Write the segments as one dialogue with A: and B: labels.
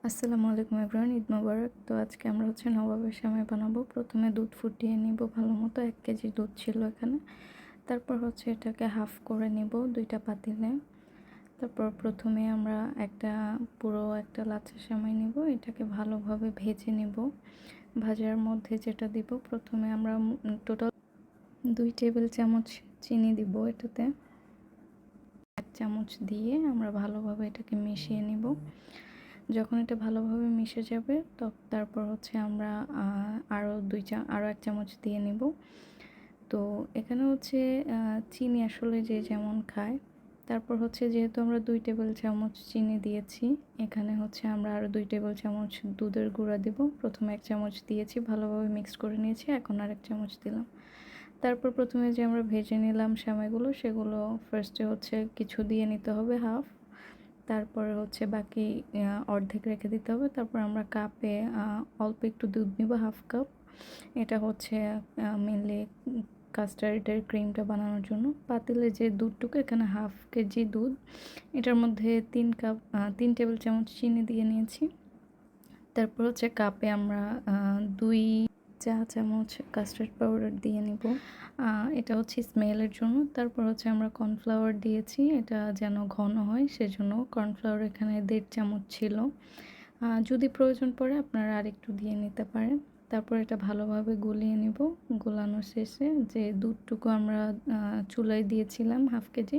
A: আসসালামু আলাইকুম এভরিওয়ান, ঈদ মোবারক। তো আজকে আমরা নবাবের সেমাই বানাবো। প্রথমে দুধ ফুটিয়ে নিব ভালো মতো। 1 কেজি দুধ ছিল এখানে। তারপর এটাকে হাফ করে নিব 2টা পাতিলে। তারপর প্রথমে আমরা পুরো একটা লাচ্ছা সেমাই নিব। এটাকে ভালোভাবে ভেজে নিব। ভাজার মধ্যে যেটা দিব, প্রথমে আমরা টোটাল 2 টেবিল চামচ চিনি দিব এটাতে। 1 চামচ দিয়ে আমরা ভালোভাবে এটাকে মিশিয়ে নিব। যখন এটা ভালোভাবে মিশে যাবে তারপর আমরা আরও 1 চামচ দিয়ে নিব। তো এখানে চিনি আসলে যে যেমন খায়। তারপর যেহেতু আমরা 2 টেবিল চামচ চিনি দিয়েছি, এখানে আমরা আরও 2 টেবিল চামচ দুধের গুঁড়া দিব। প্রথমে 1 চামচ দিয়েছি, ভালোভাবে মিক্স করে নিয়েছি, এখন আর 1 চামচ দিলাম। তারপর প্রথমে যে আমরা ভেজে নিলাম সেমাইগুলো, সেগুলো ফার্স্টে কিছু দিয়ে নিতে হবে, হাফ। তারপরে বাকি অর্ধেক রেখে দিতে হবে। তারপর আমরা কাপে অল্প একটু দুধ নিব, হাফ কাপ। এটা মেনলি কাস্টার্ডের ক্রিমটা বানানোর জন্য। পাতিলে যে দুধটুকু, এখানে হাফ কেজি দুধ, এটার মধ্যে 3 টেবিল চামচ চিনি দিয়ে নিয়েছি। তারপর কাপে আমরা 2 চা চামচ কাস্টার্ড পাউডার দিয়ে নিব। এটা স্মেলের জন্য। তারপর আমরা কর্নফ্লাওয়ার দিয়েছি, এটা যেন ঘন হয় সেজন্য। কর্নফ্লাওয়ার এখানে 1.5 চামচ ছিল। যদি প্রয়োজন পড়ে আপনারা আরেকটু দিয়ে নিতে পারেন। তারপর এটা ভালোভাবে গুলিয়ে নিব। গোলানোর শেষে যে দুধটুকু আমরা চুলায় দিয়েছিলাম হাফ কেজি,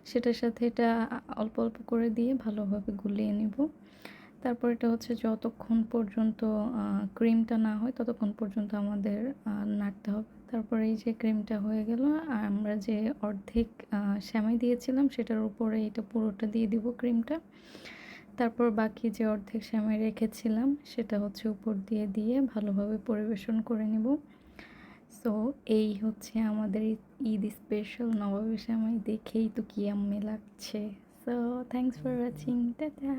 A: সেটার সাথে এটা অল্প অল্প করে দিয়ে ভালোভাবে গুলিয়ে নিব। তারপর এটা যতক্ষণ পর্যন্ত ক্রিমটা না হয় ততক্ষণ পর্যন্ত আমাদের নাড়তে হবে। তারপর এই যে ক্রিমটা হয়ে গেল, আর আমরা যে অর্ধেক সেমাই দিয়েছিলাম সেটার উপরে এটা পুরোটা দিয়ে দিব ক্রিমটা। তারপর বাকি যে অর্ধেক সেমাই রেখেছিলাম সেটা উপর দিয়ে দিয়ে ভালোভাবে পরিবেশন করে নিব। সো এই আমাদের ঈদ স্পেশাল নবাবী সেমাই। দেখেই তো কি ইয়াম্মি লাগছে। So thanks for watching, tata.